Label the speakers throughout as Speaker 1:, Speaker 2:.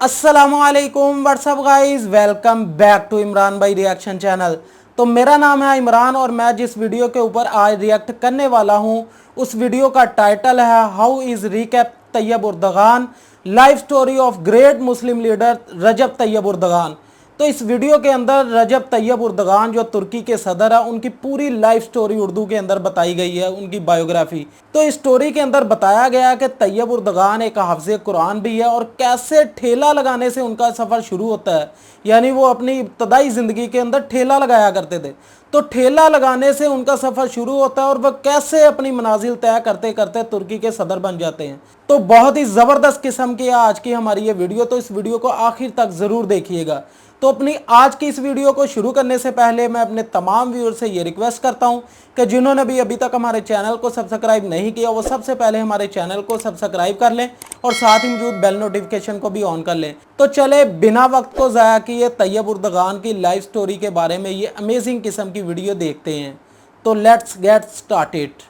Speaker 1: अस्सलामुअलैकुम what's up guys, welcome back to Imran Bhai reaction channel. तो मेरा नाम है इमरान और मैं जिस वीडियो के ऊपर आज रिएक्ट करने वाला हूं उस वीडियो का टाइटल है how is Recep Tayyip Erdogan, life story of great Muslim leader Recep Tayyip Erdogan. तो इस वीडियो के अंदर रजब तैयब उर्दगान जो तुर्की के सदर है उनकी पूरी लाइफ स्टोरी उर्दू के अंदर बताई गई है, उनकी बायोग्राफी। तो इस स्टोरी के अंदर बताया गया कि तैयब उर्दगान एक हाफिज़ कुरान भी है और कैसे ठेला लगाने से उनका सफ़र शुरू होता है, यानी वो अपनी इब्तदाई ज़िंदगी के अंदर ठेला लगाया करते थे। तो ठेला लगाने से उनका सफ़र शुरू होता है और वह कैसे अपनी मनाजिल तय करते करते तुर्की के सदर बन जाते हैं। तो बहुत ही ज़बरदस्त किस्म की है आज की हमारी ये वीडियो, तो इस वीडियो को आखिर तक ज़रूर देखिएगा। तो अपनी आज की इस वीडियो को शुरू करने से पहले मैं अपने तमाम व्यूअर से ये रिक्वेस्ट करता हूं कि जिन्होंने भी अभी तक हमारे चैनल को सब्सक्राइब नहीं किया वो सबसे पहले हमारे चैनल को सब्सक्राइब कर लें और साथ ही मौजूद बेल नोटिफिकेशन को भी ऑन कर लें। तो चले बिना वक्त को ज़ाया किए तैयब उर्दगान की लाइफ स्टोरी के बारे में ये अमेजिंग किस्म की वीडियो देखते हैं। तो लेट्स गेट स्टार्टेड।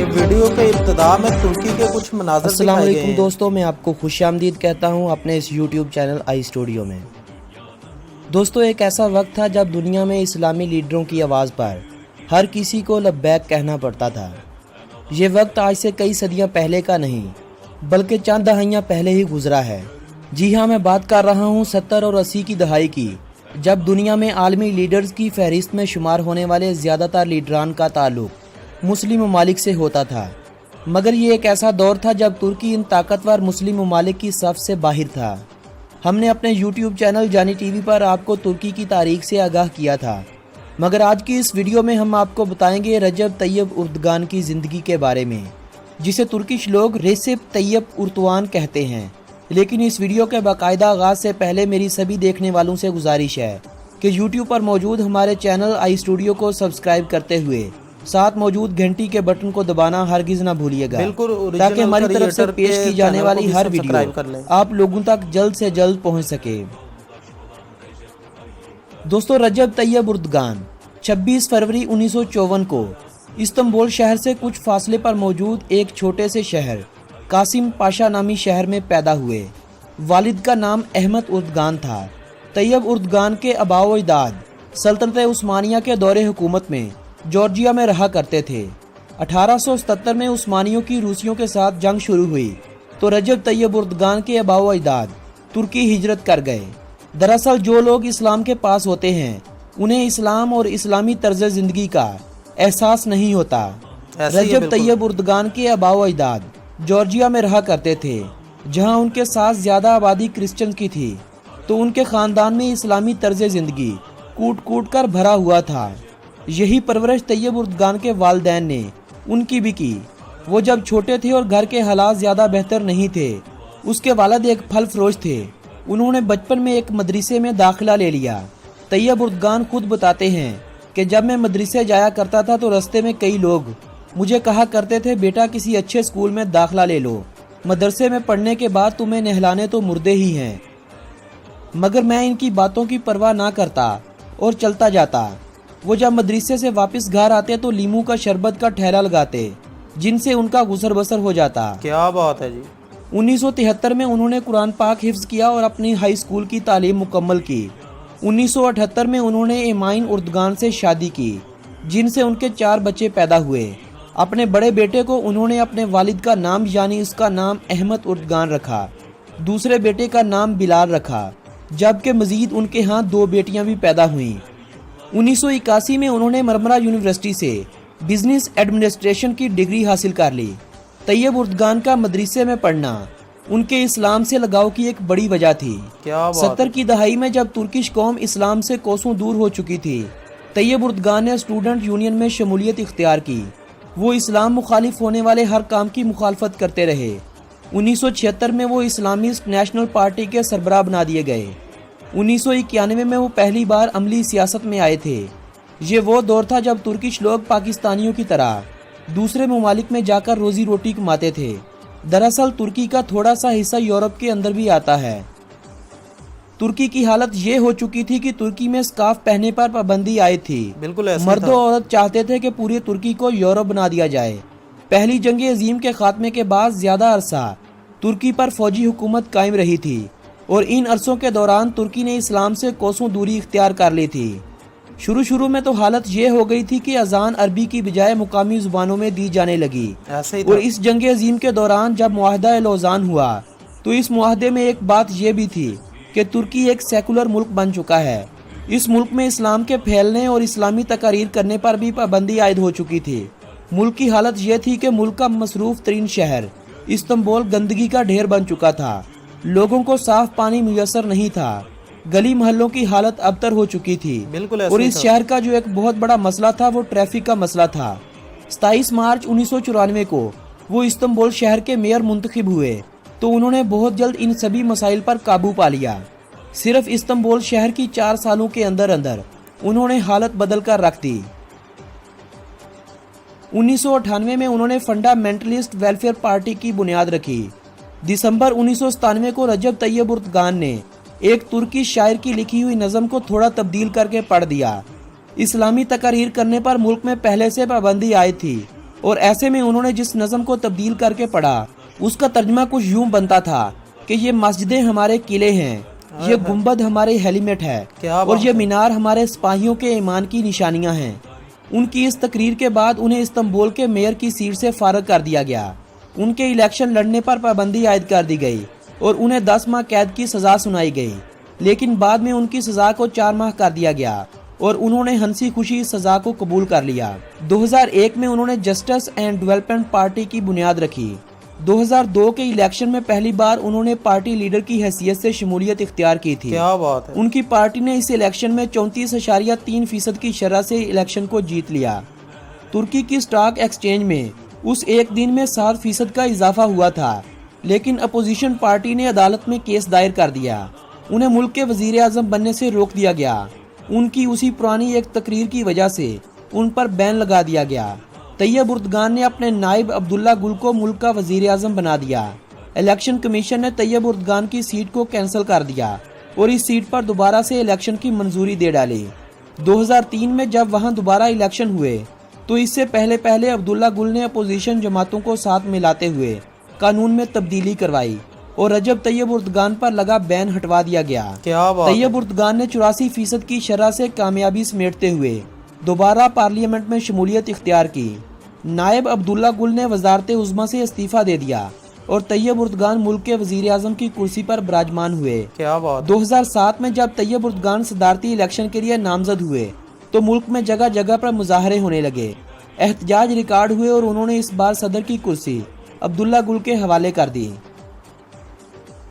Speaker 1: वीडियो के इब्तिदा में तुर्की के कुछ मनाज़िर
Speaker 2: अस्सलाम वालेकुम दोस्तों, मैं आपको खुशामदीद कहता हूं अपने इस YouTube चैनल आई स्टूडियो में। दोस्तों, एक ऐसा वक्त था जब दुनिया में इस्लामी लीडरों की आवाज़ पर हर किसी को लब्बैक कहना पड़ता था। ये वक्त आज से कई सदियां पहले का नहीं बल्कि चंद दहाइयां पहले ही गुजरा है। जी हाँ, मैं बात कर रहा हूँ 70 और 80 की दहाई की, जब दुनिया में आलमी लीडर्स की फहरिस्त में शुमार होने वाले ज़्यादातर लीडरान का ताल्लुक मुस्लिम ममालिक से होता था। मगर ये एक ऐसा दौर था जब तुर्की इन ताकतवर मुस्लिम ममालिक की सफ से बाहर था। हमने अपने YouTube चैनल जानी टीवी पर आपको तुर्की की तारीख से आगाह किया था, मगर आज की इस वीडियो में हम आपको बताएंगे रजब तैयब उर्दगान की ज़िंदगी के बारे में, जिसे तुर्किश लोग रेसेप तैयब उर्तवान कहते हैं। लेकिन इस वीडियो के बाकायदा आगाज़ से पहले मेरी सभी देखने वालों से गुजारिश है कि YouTube पर मौजूद हमारे चैनल आई स्टूडियो को सब्सक्राइब करते हुए साथ मौजूद घंटी के बटन को दबाना हरगिज ना भूलिएगा, ताकि हमारी तरफ से पेश की जाने वाली हर वीडियो आप लोगों तक जल्द से जल्द पहुंच सके। दोस्तों, रजब तैयब उर्दगान 26 फरवरी 1954 को इस्तांबुल शहर से कुछ फासले पर मौजूद एक छोटे से शहर कासिम पाशा नामी शहर में पैदा हुए। वालिद का नाम अहमद उर्दगान था। तैयब उर्दगान के आबाओ अजदाद सल्तनत उस्मानिया के दौरे हुकूमत में जॉर्जिया में रहा करते थे। 1877 में उस्मानियों की रूसियों के साथ जंग शुरू हुई तो रजब तैयब उर्दगान के आबाओ अजदाद तुर्की हिजरत कर गए। दरअसल जो लोग इस्लाम के पास होते हैं उन्हें इस्लाम और इस्लामी तर्ज ज़िंदगी का एहसास नहीं होता। रजब तैयब उर्दगान के आबाओ अजदाद जॉर्जिया में रहा करते थे, जहां उनके साथ ज़्यादा आबादी क्रिश्चियन की थी, तो उनके ख़ानदान में इस्लामी तर्ज ज़िंदगी कूट कूट कर भरा हुआ था। यही परवरिश तैयब उर्दगान के वालिदैन ने उनकी भी की। वो जब छोटे थे और घर के हालात ज़्यादा बेहतर नहीं थे, उसके वालिद एक फल फरोश थे। उन्होंने बचपन में एक मदरसे में दाखिला ले लिया। तैयब उर्दगान खुद बताते हैं कि जब मैं मदरसे जाया करता था तो रास्ते में कई लोग मुझे कहा करते थे, बेटा किसी अच्छे स्कूल में दाखिला ले लो, मदरसे में पढ़ने के बाद तुम्हें नहलाने तो मुर्दे ही हैं। मगर मैं इनकी बातों की परवाह ना करता और चलता जाता। वो जब मदरसे से वापस घर आते तो लीमू का शरबत का ठेला लगाते, जिनसे उनका गुजर बसर हो जाता।
Speaker 1: क्या बात है जी।
Speaker 2: 1973 में उन्होंने कुरान पाक हिफ्ज किया और अपनी हाई स्कूल की तालीम मुकम्मल की। 1978 में उन्होंने एमाइन उर्दगान से शादी की, जिनसे उनके 4 बच्चे पैदा हुए। अपने बड़े बेटे को उन्होंने अपने वालिद का नाम यानी उसका नाम अहमद उर्दगान रखा। दूसरे बेटे का नाम बिलाल रखा, जबकि मजीद उनके यहाँ 2 बेटियाँ भी पैदा हुईं। 1981 में उन्होंने मरमरा यूनिवर्सिटी से बिजनेस एडमिनिस्ट्रेशन की डिग्री हासिल कर ली। तैयब उर्दगान का मदरसे में पढ़ना उनके इस्लाम से लगाव की एक बड़ी वजह थी। 70 की दहाई में जब तुर्किश कौम इस्लाम से कोसों दूर हो चुकी थी, तैयब उर्दगान ने स्टूडेंट यूनियन में शमूलियत इख्तियार की। वो इस्लाम मुखालिफ होने वाले हर काम की मुखालफत करते रहे। 1976 में वो इस्लामिस्ट नेशनल पार्टी के सरबराह बना दिए गए। 1991 में वो पहली बार अमली सियासत में आए थे। ये वो दौर था जब तुर्किश लोग पाकिस्तानियों की तरह दूसरे ममालिक में जाकर रोजी रोटी कमाते थे। दरअसल तुर्की का थोड़ा सा हिस्सा यूरोप के अंदर भी आता है। तुर्की की हालत ये हो चुकी थी कि तुर्की में स्कार्फ पहनने पर पाबंदी आई थी।
Speaker 1: बिल्कुल ऐसे ही
Speaker 2: मर्द
Speaker 1: था।
Speaker 2: और औरत चाहते थे कि पूरी तुर्की को यूरोप बना दिया जाए। पहली जंग अजीम के खात्मे के बाद ज्यादा अरसा तुर्की पर फौजी हुकूमत कायम रही थी और इन अरसों के दौरान तुर्की ने इस्लाम से कोसों दूरी इख्तियार कर ली थी। शुरू में तो हालत ये हो गई थी कि अजान अरबी की बजाय मुकामी जुबानों में दी जाने लगी।
Speaker 1: ऐसे ही
Speaker 2: और
Speaker 1: था।
Speaker 2: इस जंग अजीम के दौरान जब मुआहदा लौज़ान हुआ तो इस मुआहदे में एक बात यह भी थी कि तुर्की एक सेकुलर मुल्क बन चुका है। इस मुल्क में इस्लाम के फैलने और इस्लामी तकारीर करने पर भी पाबंदी आयद हो चुकी थी। मुल्क की हालत यह थी कि मुल्क का मसरूफ तरीन शहर इस्तांबुल गंदगी का ढेर बन चुका था। लोगों को साफ पानी मुयसर नहीं था। गली मोहल्लों की हालत अबतर हो चुकी थी।
Speaker 1: बिल्कुल ऐसे
Speaker 2: और
Speaker 1: ही
Speaker 2: इस
Speaker 1: था।
Speaker 2: शहर का जो एक बहुत बड़ा मसला था वो ट्रैफिक का मसला था। 27 मार्च 1994 को वो इस्तांबुल शहर के मेयर मुंतखब हुए तो उन्होंने बहुत जल्द इन सभी मसाइल पर काबू पा लिया। सिर्फ इस्तांबुल शहर की 4 सालों के अंदर अंदर उन्होंने हालत बदल कर रख दी। 1998 में उन्होंने फंडामेंटलिस्ट वेलफेयर पार्टी की बुनियाद रखी। दिसंबर 1997 को रजब तैयब उर्दगान ने एक तुर्की शायर की लिखी हुई नज़म को थोड़ा तब्दील करके पढ़ दिया। इस्लामी तकारीर करने पर मुल्क में पहले से पाबंदी आई थी और ऐसे में उन्होंने जिस नज़म को तब्दील करके पढ़ा उसका तर्जमा कुछ यूं बनता था कि ये मस्जिदें हमारे किले हैं, ये गुंबद हमारे हेलीमेट है
Speaker 1: क्या
Speaker 2: और
Speaker 1: बात
Speaker 2: ये
Speaker 1: है।
Speaker 2: मीनार हमारे सिपाहियों के ईमान की निशानियां हैं। उनकी इस तकरीर के बाद उन्हें इस्तांबुल के मेयर की सीट से फारग कर दिया गया। उनके इलेक्शन लड़ने पर पाबंदी आयद कर दी गई और उन्हें 10 माह कैद की सजा सुनाई गई। लेकिन बाद में उनकी सजा को 4 माह कर दिया गया और उन्होंने हंसी खुशी इस सजा को कबूल कर लिया। 2001 में उन्होंने जस्टिस एंड डेवलपमेंट पार्टी की बुनियाद रखी। 2002 के इलेक्शन में पहली बार उन्होंने पार्टी लीडर की हैसियत से शमूलियत इख्तियार की थी।
Speaker 1: क्या बात है।
Speaker 2: उनकी पार्टी ने इस इलेक्शन में 34.3% की शरह से इलेक्शन को जीत लिया। तुर्की की स्टॉक एक्सचेंज में उस एक दिन में 7% का इजाफा हुआ था। लेकिन अपोजिशन पार्टी ने अदालत में केस दायर कर दिया। उन्हें मुल्क के वजीर आजम बनने से रोक दिया गया। उनकी उसी पुरानी एक तकरीर की वजह से उन पर बैन लगा दिया गया। तैयब उर्दगान ने अपने नायब अब्दुल्ला गुल को मुल्क का वजीर आजम बना दिया। इलेक्शन कमीशन ने तैयब उर्दगान की सीट को कैंसिल कर दिया और इस सीट पर दोबारा से इलेक्शन की मंजूरी दे डाली। 2003 में जब वहां दोबारा इलेक्शन हुए तो इससे पहले अब्दुल्ला गुल ने अपोजिशन जमातों को साथ मिलाते हुए कानून में तब्दीली करवाई और रजब तैयब उर्दगान पर लगा बैन हटवा दिया गया।
Speaker 1: क्या बात है।
Speaker 2: तैयब उर्दगान ने 84% की शरह से कामयाबी समेटते हुए दोबारा पार्लियामेंट में शमूलियत इख्तियार की। नायब अब्दुल्ला गुल ने वजारत उज़्मा से इस्तीफा दे दिया और तैयब उर्दगान मुल्क के वजीर आजम की कुर्सी पर विराजमान हुए।
Speaker 1: क्या बात है।
Speaker 2: 2007 में जब तैयब उर्दगान सदारती इलेक्शन के लिए नामजद हुए तो मुल्क में जगह जगह पर मुजाहरे होने लगे, एहतजाज रिकॉर्ड हुए और उन्होंने इस बार सदर की कुर्सी अब्दुल्ला गुल के हवाले कर दी।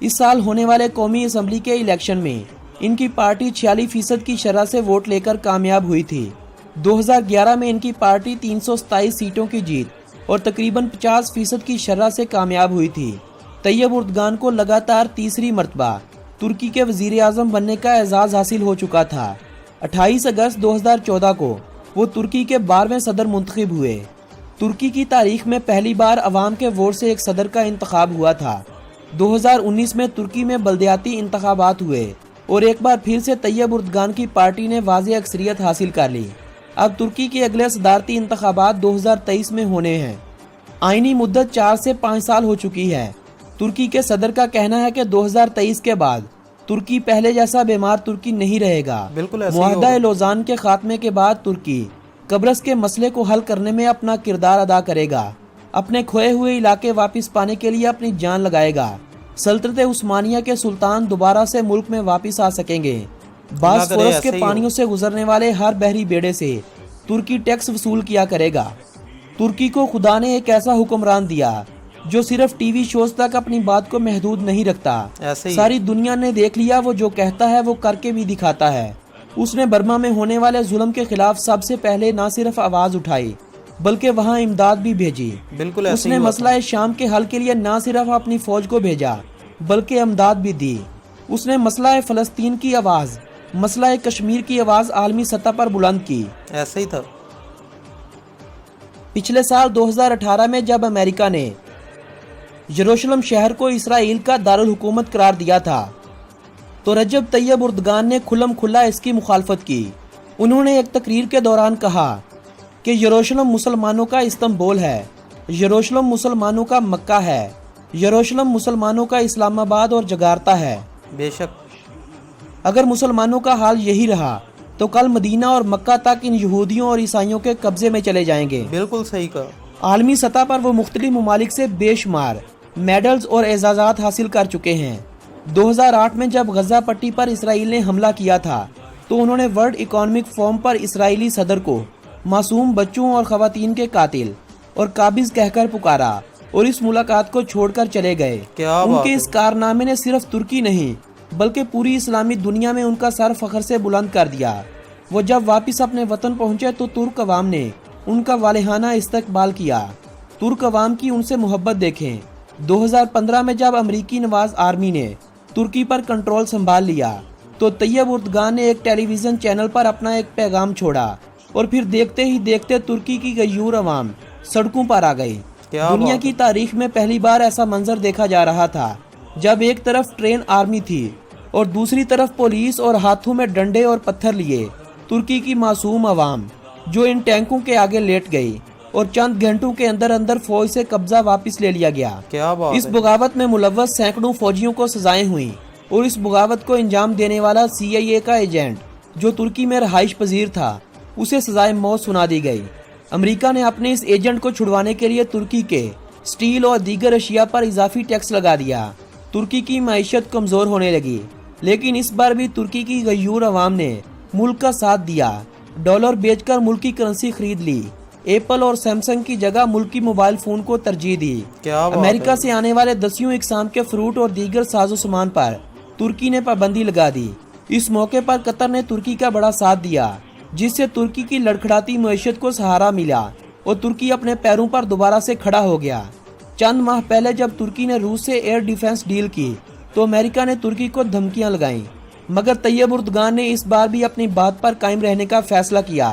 Speaker 2: इस साल होने वाले कौमी असम्बली के इलेक्शन में इनकी पार्टी 46% की शरह से वोट लेकर कामयाब हुई थी। 2011 में इनकी पार्टी 327 सीटों की जीत और तकरीबन 50% की शरह से कामयाब हुई थी। तैयब उर्दगान को लगातार तीसरी मरतबा तुर्की के वजीर आजम बनने का एजाज हासिल हो चुका था। 28 अगस्त 2014 को वो तुर्की के 12वें सदर मुंतखब हुए। तुर्की की तारीख में पहली बार अवाम के वोट से एक सदर का इंतखाब हुआ था। 2019 में तुर्की में बल्दियाती इंतखाबात हुए और एक बार फिर से तैयब उर्दगान की पार्टी ने वाज़े अक्सरियत हासिल कर ली। अब तुर्की के अगले सदारती इंतखाबात 2023 में होने हैं। आईनी मुद्दत 4 से 5 साल हो चुकी है। तुर्की के सदर का कहना है कि 2023 के बाद तुर्की पहले जैसा बीमार तुर्की नहीं रहेगा।
Speaker 1: बिल्कुल ऐसे ही
Speaker 2: मुआहदा
Speaker 1: होगा।
Speaker 2: लौज़ान के खात्मे के बाद तुर्की कब्रस के मसले को हल करने में अपना किरदार अदा करेगा। अपने खोए हुए इलाके वापस पाने के लिए अपनी जान लगाएगा। सल्तनत उस्मानिया के सुल्तान दोबारा से मुल्क में वापस आ सकेंगे। बासफोरस के पानियों से गुजरने वाले हर बहरी बेड़े से तुर्की टैक्स वसूल किया करेगा। तुर्की को खुदा ने एक ऐसा हुक्मरान दिया जो सिर्फ टीवी शोज तक अपनी बात को महदूद नहीं रखता।
Speaker 1: ऐसे ही।
Speaker 2: सारी दुनिया ने देख लिया, वो जो कहता है वो करके भी दिखाता है। उसने बर्मा में होने वाले जुल्म के खिलाफ सबसे पहले न सिर्फ आवाज उठाई बल्कि वहां इमदाद भी भेजी।
Speaker 1: बिल्कुल ऐसे
Speaker 2: उसने
Speaker 1: ही हुआ था।
Speaker 2: मसला शाम के हल के लिए न सिर्फ अपनी फौज को भेजा बल्कि इमदाद भी दी। उसने मसला फलस्तीन की आवाज, मसला कश्मीर की आवाज आलमी सतह पर बुलंद की।
Speaker 1: ऐसे ही था।
Speaker 2: पिछले साल 2018 में जब अमेरिका ने यरूशलेम शहर को इसराइल का दारुल हुकूमत करार दिया था तो रजब तैयब उर्दगान ने खुल्लम खुल्ला इसकी मुखालफत की। उन्होंने एक तकरीर के दौरान कहा कि यरूशलेम मुसलमानों का इस्तांबुल है, यरूशलेम मुसलमानों का मक्का है, यरूशलेम मुसलमानों का इस्लामाबाद और जगार्ता है।
Speaker 1: बेशक
Speaker 2: अगर मुसलमानों का हाल यही रहा तो कल मदीना और मक्का तक इन यहूदियों और ईसाइयों के कब्जे में चले जाएंगे।
Speaker 1: बिल्कुल सही कहा।
Speaker 2: आलमी सतह पर वो मुख्तलिफ ममालिक से बेशुमार मेडल्स और एजाज़ात हासिल कर चुके हैं। 2008 में जब गजा पट्टी पर इसराइल ने हमला किया था तो उन्होंने वर्ल्ड इकोनॉमिक फोरम पर इसराइली सदर को मासूम बच्चों और खवातीन के कातिल और काबिज कहकर पुकारा और इस मुलाकात को छोड़कर चले गए।
Speaker 1: क्या बात
Speaker 2: उनके
Speaker 1: है।
Speaker 2: इस कारनामे ने सिर्फ तुर्की नहीं बल्कि पूरी इस्लामी दुनिया में उनका सर फख्र से बुलंद कर दिया। वो जब वापस अपने वतन पहुंचे तो तुर्क अवाम ने उनका वालिहाना इस्तकबाल किया। तुर्क अवाम की उनसे मोहब्बत देखें। 2015 में जब अमरीकी नवाज आर्मी ने तुर्की पर कंट्रोल संभाल लिया तो तैयब उर्दगान ने एक टेलीविजन चैनल पर अपना एक पैगाम छोड़ा और फिर देखते ही देखते तुर्की की गयूर अवाम सड़कों पर आ गई।
Speaker 1: क्या
Speaker 2: दुनिया
Speaker 1: बात
Speaker 2: की तारीख में पहली बार ऐसा मंजर देखा जा रहा था जब एक तरफ ट्रेन आर्मी थी और दूसरी तरफ पुलिस और हाथों में डंडे और पत्थर लिए तुर्की की मासूम अवाम जो इन टैंकों के आगे लेट गई और चंद घंटों के अंदर अंदर फौज से कब्जा वापस ले लिया गया।
Speaker 1: क्या बात
Speaker 2: इस
Speaker 1: है।
Speaker 2: बगावत में मुलव्वस सैकड़ों फौजियों को सजाएं हुई और इस बगावत को अंजाम देने वाला CIA का एजेंट जो तुर्की में रहाइश पजीर था उसे सजाए मौत सुना दी गई। अमेरिका ने अपने इस एजेंट को छुड़वाने के लिए तुर्की के स्टील और दीगर अशिया पर इजाफी टैक्स लगा दिया। तुर्की की माइशत कमजोर होने लगी, लेकिन इस बार भी तुर्की की गयूर अवाम ने मुल्क का साथ दिया। डॉलर बेचकर मुल्क की करेंसी खरीद ली। एप्पल और सैमसंग की जगह मुल्की मोबाइल फोन को तरजीह दी।
Speaker 1: क्या बात
Speaker 2: अमेरिका
Speaker 1: है।
Speaker 2: से आने वाले दसियों इकसाम के फ्रूट और दीगर साजो सामान पर तुर्की ने पाबंदी लगा दी। इस मौके पर कतर ने तुर्की का बड़ा साथ दिया जिससे तुर्की की लड़खड़ाती मईशत को सहारा मिला और तुर्की अपने पैरों पर दोबारा से खड़ा हो गया। चंद माह पहले जब तुर्की ने रूस से एयर डिफेंस डील की तो अमेरिका ने तुर्की को धमकियां लगाईं, मगर तैयब उर्दगान ने इस बार भी अपनी बात पर कायम रहने का फैसला किया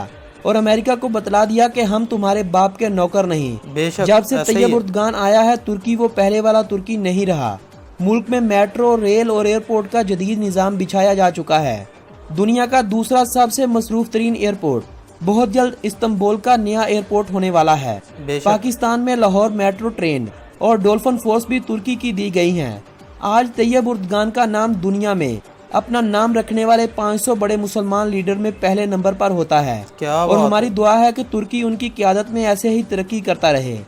Speaker 2: और अमेरिका को बतला दिया कि हम तुम्हारे बाप के नौकर नहीं।
Speaker 1: बेशक
Speaker 2: जब से
Speaker 1: ऐसा ही
Speaker 2: तैयब
Speaker 1: है।
Speaker 2: उर्दगान आया है तुर्की वो पहले वाला तुर्की नहीं रहा। मुल्क में मेट्रो, रेल और एयरपोर्ट का जदीद निज़ाम बिछाया जा चुका है। दुनिया का दूसरा सबसे मसरूफ तरीन एयरपोर्ट बहुत जल्द इस्तांबुल का नया एयरपोर्ट होने वाला है।
Speaker 1: बेशक।
Speaker 2: पाकिस्तान में लाहौर मेट्रो ट्रेन और डॉल्फिन फोर्स भी तुर्की की दी गई हैं। आज तैयब उर्दगान का नाम दुनिया में अपना नाम रखने वाले 500 बड़े मुसलमान लीडर में पहले नंबर पर होता है।
Speaker 1: क्या
Speaker 2: और
Speaker 1: बात
Speaker 2: हमारी दुआ है कि तुर्की उनकी क़यादत में ऐसे ही तरक्की करता रहे।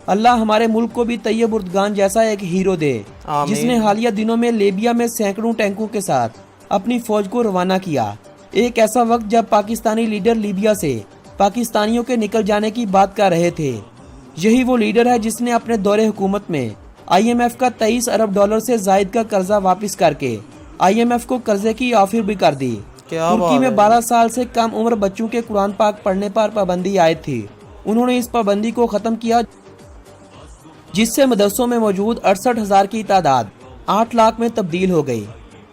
Speaker 2: अल्लाह हमारे मुल्क को भी तैयब उर्दगान जैसा एक हीरो दे
Speaker 1: आमीन।
Speaker 2: जिसने हालिया दिनों में लीबिया में सैकड़ों टैंकों के साथ अपनी फौज को रवाना किया। एक ऐसा वक्त जब पाकिस्तानी लीडर लीबिया से पाकिस्तानियों के निकल जाने की बात कर रहे थे। यही वो लीडर है जिसने अपने दौरे हुकूमत में IMF का 23 अरब डॉलर से जायद का कर्जा वापस करके IMF को कर्जे की ऑफर भी कर दी।
Speaker 1: क्या
Speaker 2: तुर्की
Speaker 1: बात
Speaker 2: में
Speaker 1: है।
Speaker 2: 12 साल से कम उम्र बच्चों के कुरान पाक पढ़ने पर पाबंदी आयद थी। उन्होंने इस पाबंदी को खत्म किया जिससे मदरसों में मौजूद 68,000 की तादाद 8 लाख में तब्दील हो गई।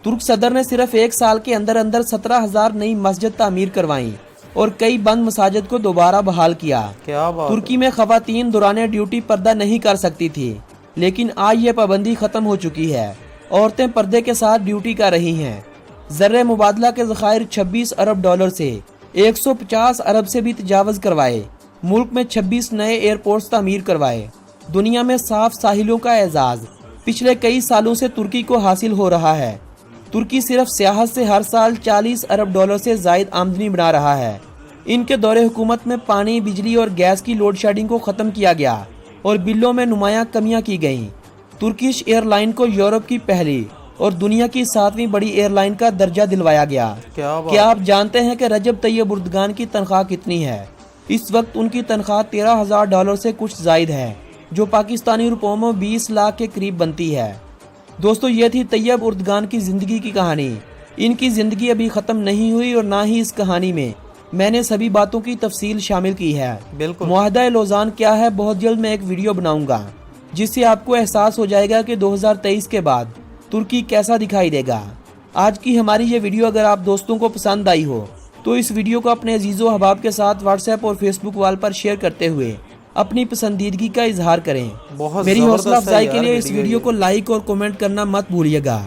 Speaker 2: तुर्क सदर ने सिर्फ एक साल के अंदर अंदर 17,000 नई मस्जिद तामीर करवाई और कई बंद मसाजिद को दोबारा बहाल किया।
Speaker 1: क्या बात
Speaker 2: तुर्की में खवातीन दौरान ड्यूटी पर्दा नहीं कर सकती थी, लेकिन आज ये पाबंदी खत्म हो चुकी है। औरतें पर्दे के साथ ड्यूटी कर रही हैं। ज़र्रे मुबादला के ज़खायर 26 अरब डॉलर से 150 अरब से भी तजावज़ करवाए। मुल्क में 26 नए एयरपोर्ट्स तामीर करवाए। दुनिया में साफ साहिलों का एजाज़ पिछले कई सालों से तुर्की को हासिल हो रहा है। तुर्की सिर्फ सियाहत से हर साल 40 अरब डॉलर से ज़ायद आमदनी बना रहा है। इनके दौरे हुकूमत में पानी, बिजली और गैस की लोड शेडिंग को ख़त्म किया गया और बिलों में नुमायां कमियां की गईं। तुर्किश एयरलाइन को यूरोप की पहली और दुनिया की 7वीं बड़ी एयरलाइन का दर्जा दिलवाया गया। क्या आप जानते हैं कि रजब तैयब उर्दगान की तनख्वाह कितनी है? इस वक्त उनकी तनख्वाह 13,000 डॉलर से कुछ जायद है, जो पाकिस्तानी रुपयों में 20 लाख के करीब बनती है। दोस्तों, ये थी तैयब उर्दगान की ज़िंदगी की कहानी। इनकी ज़िंदगी अभी ख़त्म नहीं हुई और ना ही इस कहानी में मैंने सभी बातों की तफसील शामिल की है।
Speaker 1: बिल्कुल।
Speaker 2: मुआहदा लौज़ान क्या है, बहुत जल्द मैं एक वीडियो बनाऊंगा जिससे आपको एहसास हो जाएगा कि 2023 के बाद तुर्की कैसा दिखाई देगा। आज की हमारी ये वीडियो अगर आप दोस्तों को पसंद आई हो तो इस वीडियो को अपने अजीज़ो अहबाब के साथ व्हाट्सएप और फेसबुक वाल पर शेयर करते हुए अपनी पसंदीदगी का इजहार करें।
Speaker 1: बहुत
Speaker 2: मेरी हौसला
Speaker 1: जबरदस्त है
Speaker 2: अफजाई के
Speaker 1: यार
Speaker 2: लिए इस
Speaker 1: वीडियो
Speaker 2: वीडियो
Speaker 1: ये।
Speaker 2: को लाइक और कमेंट करना मत भूलिएगा।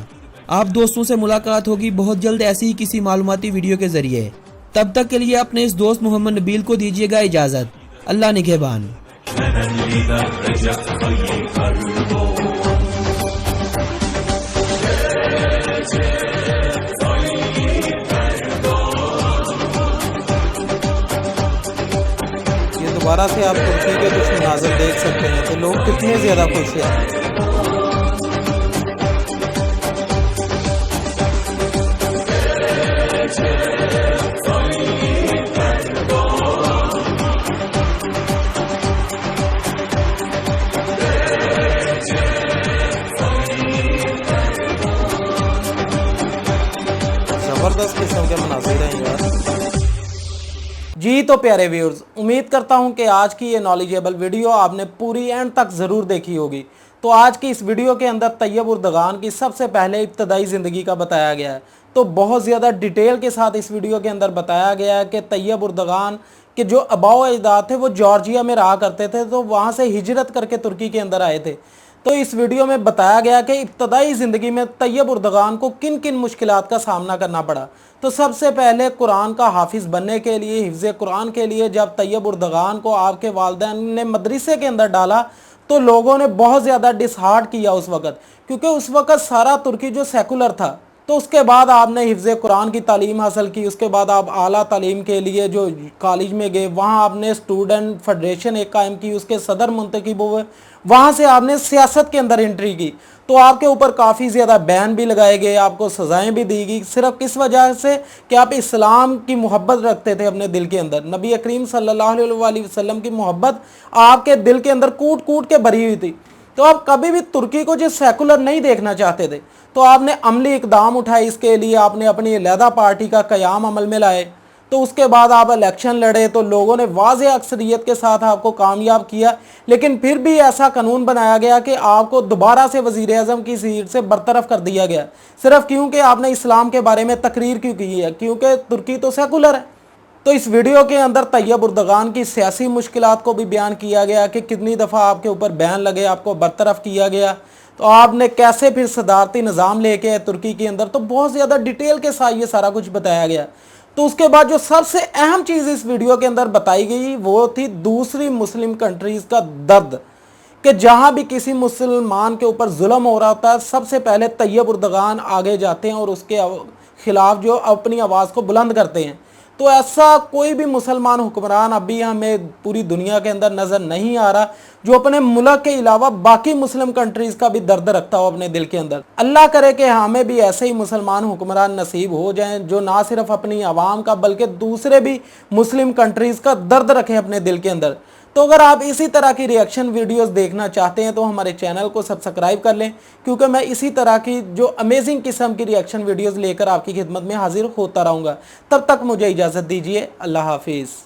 Speaker 2: आप दोस्तों से मुलाकात होगी बहुत जल्द ऐसी ही किसी मालूमाती वीडियो के जरिए। तब तक के लिए अपने इस दोस्त मोहम्मद नबील को दीजिएगा इजाज़त। अल्लाह निगहबान।
Speaker 1: ये दोबारा से आप तुर्की के कुछ मनाज़िर देख सकते हैं कि लोग कितने ज़्यादा खुश हैं। ज़बरदस्त किस्म के मनाज़िर हैं यार। जी तो प्यारे व्यूअर्स, उम्मीद करता हूं कि आज की ये नॉलेजेबल वीडियो आपने पूरी एंड तक ज़रूर देखी होगी। तो आज की इस वीडियो के अंदर तैयब उर्दगान की सबसे पहले इब्तदाई ज़िंदगी का बताया गया है। तो बहुत ज़्यादा डिटेल के साथ इस वीडियो के अंदर बताया गया है कि तैयब उर्दगान के जो आबाओ अजदाद थे वो जॉर्जिया में रहा करते थे, तो वहाँ से हिजरत करके तुर्की के अंदर आए थे। तो इस वीडियो में बताया गया कि इब्तदाई ज़िंदगी में तैयब उर्दगान को किन किन मुश्किलात का सामना करना पड़ा। तो सबसे पहले कुरान का हाफिज़ बनने के लिए, हिफ्ज़ कुरान के लिए जब तैयब उर्दगान को आपके वालिदैन ने मदरसे के अंदर डाला तो लोगों ने बहुत ज़्यादा डिसहार्ट किया उस वक़्त, क्योंकि उस वक़्त सारा तुर्की जो सेकुलर था। तो उसके बाद आपने हिफ्ज़ कुरान की तालीम हासिल की, उसके बाद आप आला तालीम के लिए जो कॉलेज में गए, वहाँ आपने स्टूडेंट फेडरेशन एक कायम की, उसके सदर मुंतखब हुए, वहाँ से आपने सियासत के अंदर एंट्री की। तो आपके ऊपर काफ़ी ज़्यादा बैन भी लगाए गए, आपको सज़ाएं भी दी गई, सिर्फ किस वजह से कि आप इस्लाम की मोहब्बत रखते थे अपने दिल के अंदर। नबी करीम सल्लल्लाहु अलैहि वसल्लम की मोहब्बत आपके दिल के अंदर कूट कूट के भरी हुई थी। तो आप कभी भी तुर्की को जो सेकुलर नहीं देखना चाहते थे, तो आपने अमली इकदाम उठाए। इसके लिए आपने अपनी अलहदा पार्टी का क़याम अमल में लाए। तो उसके बाद आप इलेक्शन लड़े, तो लोगों ने वाज़ेह अक्सरियत के साथ आपको कामयाब किया। लेकिन फिर भी ऐसा कानून बनाया गया कि आपको दोबारा से वज़ीर आज़म की सीट से बरतरफ कर दिया गया, सिर्फ क्योंकि आपने इस्लाम के बारे में तकरीर क्यों की है, क्योंकि तुर्की तो सेकुलर है। तो इस वीडियो के अंदर तैयब उर्दगान की सियासी मुश्किलात को भी बयान किया गया कि कितनी दफ़ा आपके ऊपर बैन लगे, आपको बरतरफ किया गया, तो आपने कैसे फिर सदारती निज़ाम लेके आए तुर्की के अंदर। तो बहुत ज़्यादा डिटेल के साथ ये सारा कुछ बताया गया। तो उसके बाद जो सबसे अहम चीज़ इस वीडियो के अंदर बताई गई वो थी दूसरी मुस्लिम कंट्रीज़ का दर्द, कि जहाँ भी किसी मुसलमान के ऊपर जुल्म हो रहा होता है, सबसे पहले तैयब उर्दगान आगे जाते हैं और उसके खिलाफ जो अपनी आवाज़ को बुलंद करते हैं। तो ऐसा कोई भी मुसलमान हुक्मरान अभी हमें पूरी दुनिया के अंदर नज़र नहीं आ रहा जो अपने मुल्क के अलावा बाकी मुस्लिम कंट्रीज़ का भी दर्द रखता हो अपने दिल के अंदर। अल्लाह करे कि हमें भी ऐसे ही मुसलमान हुक्मरान नसीब हो जाएं जो ना सिर्फ अपनी आवाम का बल्कि दूसरे भी मुस्लिम कंट्रीज़ का दर्द रखें अपने दिल के अंदर। तो अगर आप इसी तरह की रिएक्शन वीडियोस देखना चाहते हैं तो हमारे चैनल को सब्सक्राइब कर लें, क्योंकि मैं इसी तरह की जो अमेजिंग किस्म की रिएक्शन वीडियोस लेकर आपकी खिदमत में हाजिर होता रहूँगा। तब तक मुझे इजाज़त दीजिए। अल्लाह हाफिज़।